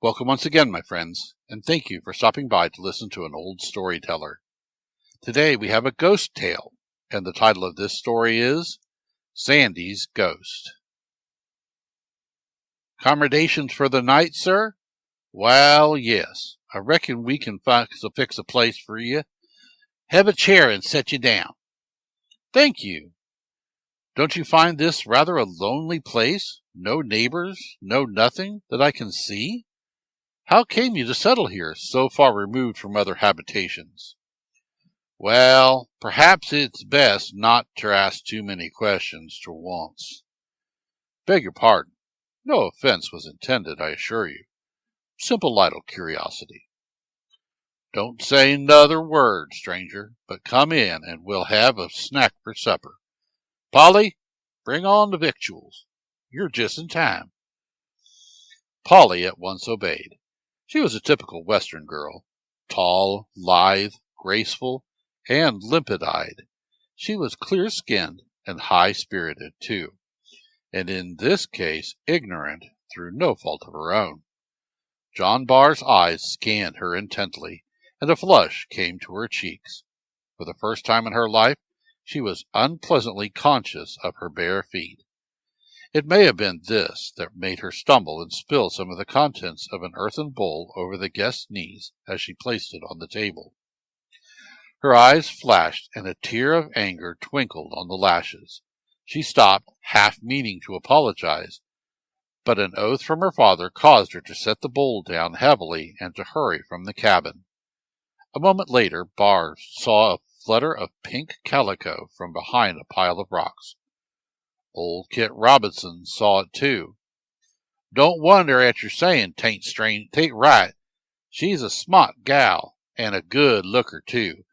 Welcome once again, my friends, and thank you for stopping by to listen to an old storyteller. Today we have a ghost tale, and the title of this story is Sandy's Ghost. Accommodations for the night, sir? Well, yes. I reckon we can fix a place for you. Have a chair and set you down. Thank you. Don't you find this rather a lonely place? No neighbors, no nothing that I can see? How came you to settle here, so far removed from other habitations? Well, perhaps it's best not to ask too many questions to once. Beg your pardon. No offense was intended, I assure you. Simple idle curiosity. Don't say another word, stranger, but come in and we'll have a snack for supper. Polly, bring on the victuals. You're just in time. Polly at once obeyed. She was a typical Western girl, tall, lithe, graceful, and limpid-eyed. She was clear-skinned and high-spirited, too, and in this case ignorant through no fault of her own. John Barr's eyes scanned her intently, and a flush came to her cheeks. For the first time in her life, she was unpleasantly conscious of her bare feet. It may have been this that made her stumble and spill some of the contents of an earthen bowl over the guest's knees as she placed it on the table. Her eyes flashed, and a tear of anger twinkled on the lashes. She stopped, half meaning to apologize, but an oath from her father caused her to set the bowl down heavily and to hurry from the cabin. A moment later, Barr saw a flutter of pink calico from behind a pile of rocks. Old Kit Robinson saw it too. Don't wonder at your saying 'tain't right. She's a smart gal, and a good looker too,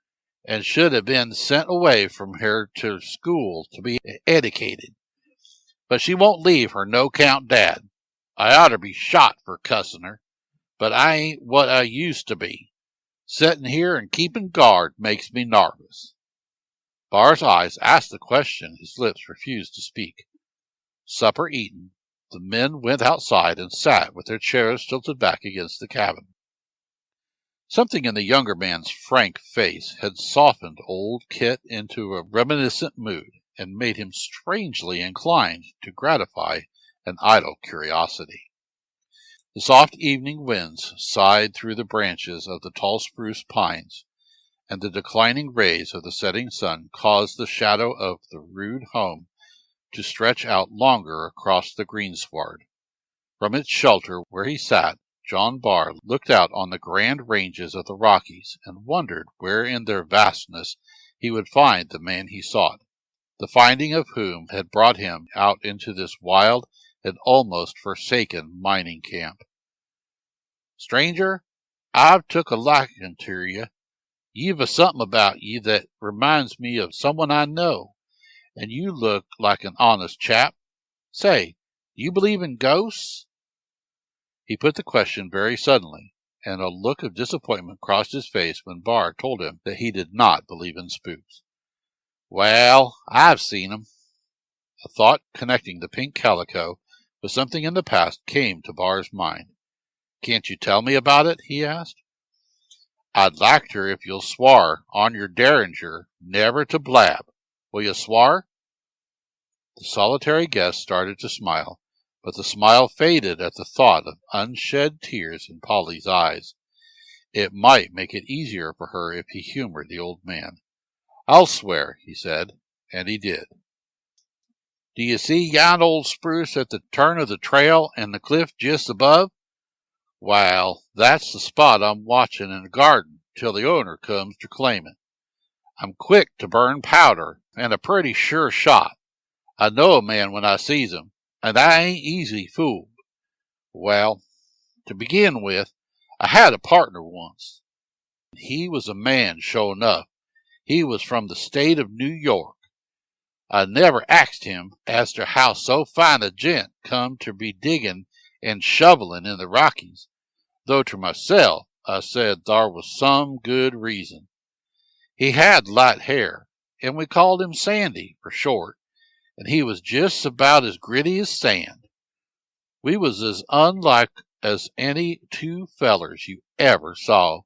and should have been sent away from here to school to be edicated. But she won't leave her no-count dad. I oughter be shot for cussin' her, but I ain't what I used to be. Settin' here and keepin' guard makes me narvous. Barr's eyes asked the question, his lips refused to speak. Supper eaten, the men went outside and sat with their chairs tilted back against the cabin. Something in the younger man's frank face had softened old Kit into a reminiscent mood and made him strangely inclined to gratify an idle curiosity. The soft evening winds sighed through the branches of the tall spruce pines, and the declining rays of the setting sun caused the shadow of the rude home to stretch out longer across the greensward. From its shelter where he sat, John Barr looked out on the grand ranges of the Rockies and wondered where in their vastness he would find the man he sought, the finding of whom had brought him out into this wild and almost forsaken mining camp. Stranger, I've took a likin' to you. You've a something about you that reminds me of someone I know, and you look like an honest chap. Say, do you believe in ghosts? He put the question very suddenly, and a look of disappointment crossed his face when Barr told him that he did not believe in spooks. Well, I've seen 'em. A thought connecting the pink calico with something in the past came to Barr's mind. Can't you tell me about it? He asked. I'd like her if you'll swar on your derringer never to blab. Will you swar? The solitary guest started to smile, but the smile faded at the thought of unshed tears in Polly's eyes. It might make it easier for her if he humored the old man. I'll swear, he said, and he did. Do you see yon old spruce at the turn of the trail and the cliff just above? Wal, that's the spot I'm watchin' in the garden till the owner comes to claim it. I'm quick to burn powder and a pretty sure shot. I know a man when I sees him, and I ain't easy fooled. Well, to begin with, I had a partner once. He was a man, sure enough. He was from the state of New York. I never axed him as to how so fine a gent come to be diggin' and shovelin' in the Rockies, though to myself I said thar was some good reason. He had light hair, and we called him Sandy for short, and he was just about as gritty as sand. We was as unlike as any two fellers you ever saw.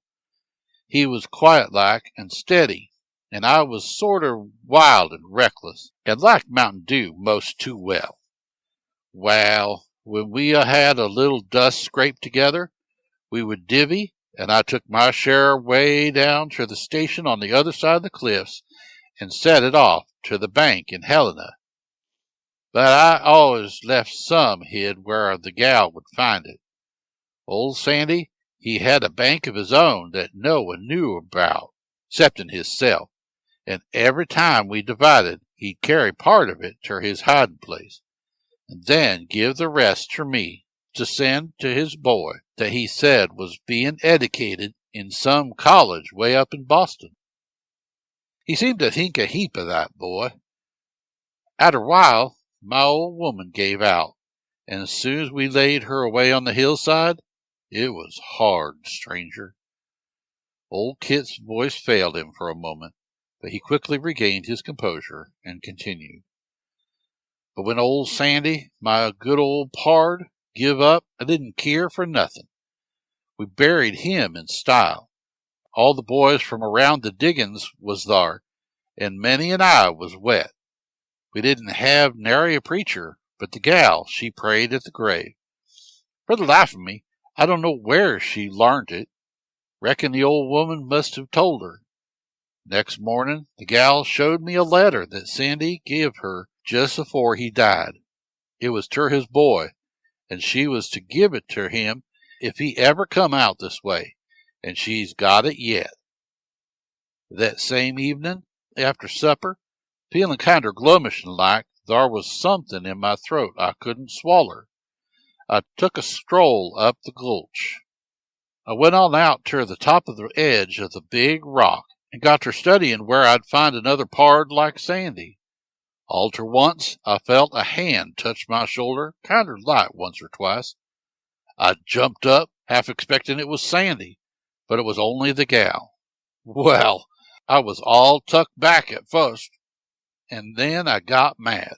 He was quiet-like and steady, and I was sort of wild and reckless, and liked Mountain Dew most too well. Well, when we had a little dust scraped together, we would divvy, and I took my share way down to the station on the other side of the cliffs and set it off to the bank in Helena. But I always left some hid where the gal would find it. Old Sandy, he had a bank of his own that no one knew about, excepting hisself, and every time we divided, he'd carry part of it to his hiding place, and then give the rest to me to send to his boy that he said was being educated in some college way up in Boston. He seemed to think a heap of that boy. After a while, my old woman gave out, and as soon as we laid her away on the hillside, it was hard, stranger. Old Kit's voice failed him for a moment, but he quickly regained his composure and continued. But when old Sandy, my good old pard, give up, I didn't care for nothing. We buried him in style. All the boys from around the diggings was thar, and many an eye was wet. We didn't have nary a preacher, but the gal, she prayed at the grave. For the life of me, I don't know where she larnt it. Reckon the old woman must have told her. Next morning, the gal showed me a letter that Sandy give her just afore he died. It was ter his boy, and she was to give it to him if he ever come out this way, and she's got it yet. That same evening, after supper, feeling kinder glummish and like, thar was something in my throat I couldn't swaller. I took a stroll up the gulch. I went on out to the top of the edge of the big rock, and got ter studying where I'd find another pard like Sandy. All ter once, I felt a hand touch my shoulder, kinder light once or twice. I jumped up, half expecting it was Sandy, but it was only the gal. Well, I was all tucked back at first, and then I got mad.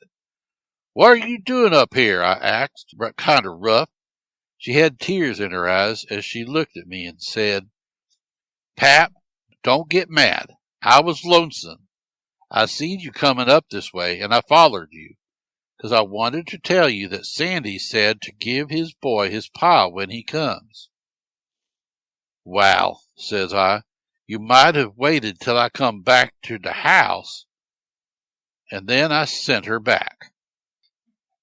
"What are you doing up here?" I asked, but kinder rough. She had tears in her eyes as she looked at me and said, "Pap, don't get mad. I was lonesome. I seen you coming up this way, and I follered you, 'cause I wanted to tell you that Sandy said to give his boy his pile when he comes." "Well," says I, "you might have waited till I come back to the house." And then I sent her back.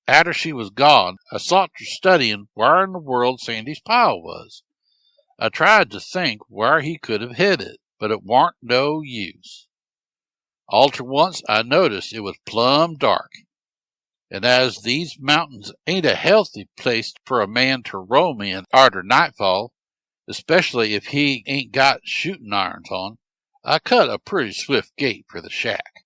After she was gone, I sot to studying where in the world Sandy's pile was. I tried to think where he could have hid it, but it warn't no use. All ter once I noticed it was plumb dark, and as these mountains ain't a healthy place for a man to roam in arter nightfall, especially if he ain't got shooting irons on, I cut a pretty swift gait for the shack.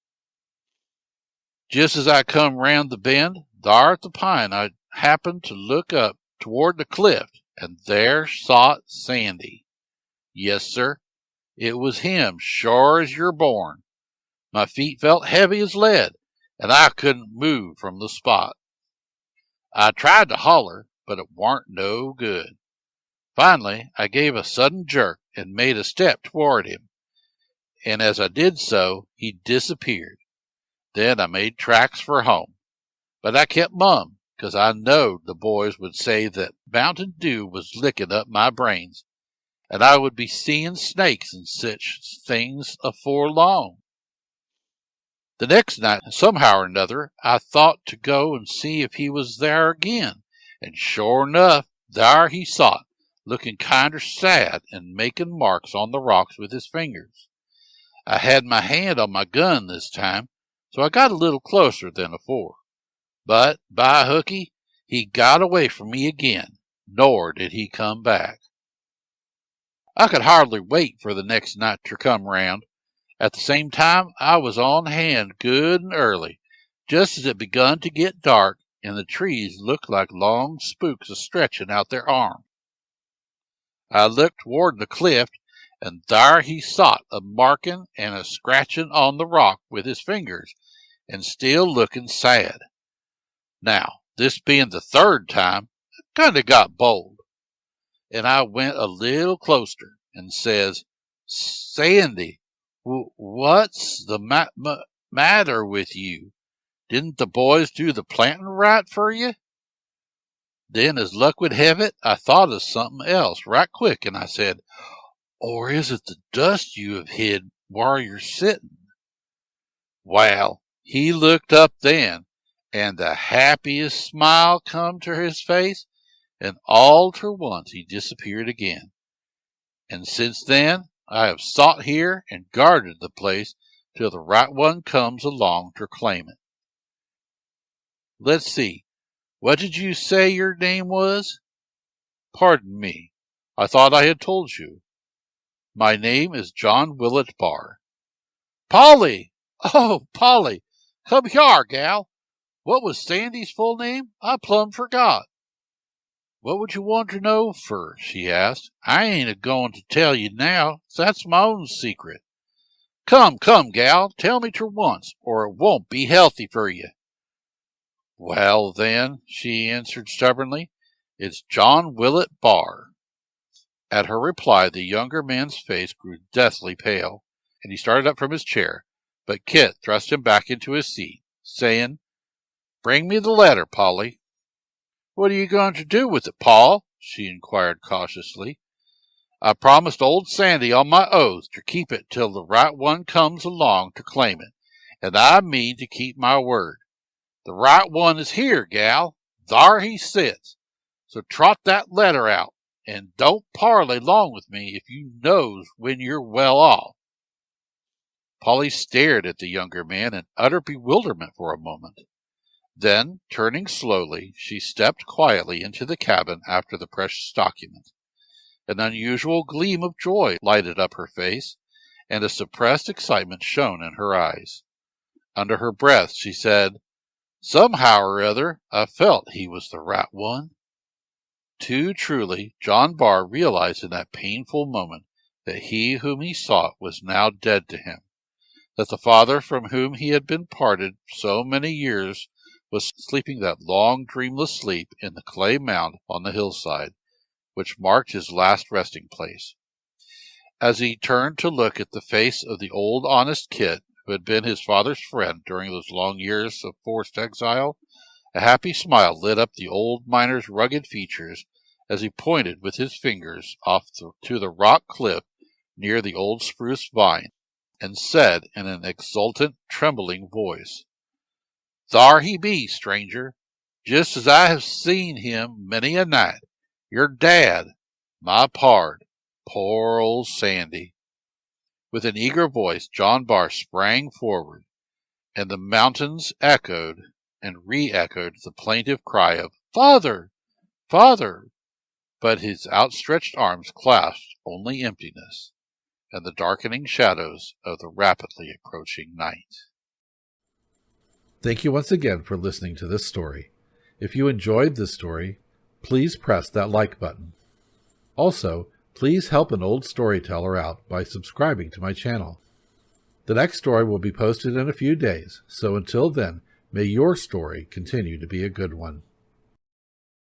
Just as I come round the bend, thar at the pine, I happened to look up toward the cliff, and there sot Sandy. Yes, sir, it was him, sure as you're born. My feet felt heavy as lead, and I couldn't move from the spot. I tried to holler, but it warn't no good. Finally, I gave a sudden jerk and made a step toward him, and as I did so, he disappeared. Then I made tracks for home. But I kept mum, 'cause I knowed the boys would say that Mountain Dew was licking up my brains, and I would be seeing snakes and such things afore long. The next night, somehow or another, I thought to go and see if he was there again, and sure enough, there he sot, looking kinder sad and making marks on the rocks with his fingers. I had my hand on my gun this time, so I got a little closer than afore. But, by hooky, he got away from me again, nor did he come back. I could hardly wait for the next night to come round. At the same time, I was on hand good and early, just as it begun to get dark, and the trees looked like long spooks a-stretching out their arms. I looked toward the cliff, and there he sot a-marking and a-scratching on the rock with his fingers, and still looking sad. Now, this being the third time, I kind of got bold. and I went a little closer and says, Sandy, what's the matter with you? Didn't the boys do the planting right for you? Then, as luck would have it, I thought of something else right quick, and I said, or is it the dust you have hid while you're sitting? Well, he looked up then, and the happiest smile come to his face, and all to once he disappeared again. And since then, I have sought here and guarded the place till the right one comes along to claim it. Let's see, what did you say your name was? Pardon me, I thought I had told you. My name is John Willett Barr. Polly! Oh, Polly! Come here, gal. What was Sandy's full name? I plumb forgot. What would you want to know fur? She asked. I ain't a-goin' to tell you now. That's my own secret. Come, gal, tell me ter once, or it won't be healthy for you. Well, then, she answered stubbornly, it's John Willett Barr. At her reply, the younger man's face grew deathly pale, and he started up from his chair, but Kit thrust him back into his seat, saying, Bring me the letter, Polly. What are you going to do with it, Paul? She inquired cautiously. I promised old Sandy on my oath to keep it till the right one comes along to claim it, and I mean to keep my word. The right one is here, gal. Thar he sits. So trot that letter out, and don't parley long with me if you knows when you're well off. Polly stared at the younger man in utter bewilderment for a moment. Then, turning slowly, she stepped quietly into the cabin after the precious document. An unusual gleam of joy lighted up her face, and a suppressed excitement shone in her eyes. Under her breath she said, Somehow or other, I felt he was the right one. Too truly, John Barr realized in that painful moment that he whom he sought was now dead to him, that the father from whom he had been parted so many years was sleeping that long, dreamless sleep in the clay mound on the hillside, which marked his last resting place. As he turned to look at the face of the old honest Kit, who had been his father's friend during those long years of forced exile, a happy smile lit up the old miner's rugged features as he pointed with his fingers off to the rock cliff near the old spruce vine, and said in an exultant, trembling voice, Thar he be, stranger, just as I have seen him many a night, your dad, my pard, poor old Sandy. With an eager voice, John Barr sprang forward, and the mountains echoed and re-echoed the plaintive cry of, Father! Father! But his outstretched arms clasped only emptiness and the darkening shadows of the rapidly approaching night. Thank you once again for listening to this story. If you enjoyed this story, please press that like button. Also, please help an old storyteller out by subscribing to my channel. The next story will be posted in a few days, so until then, may your story continue to be a good one.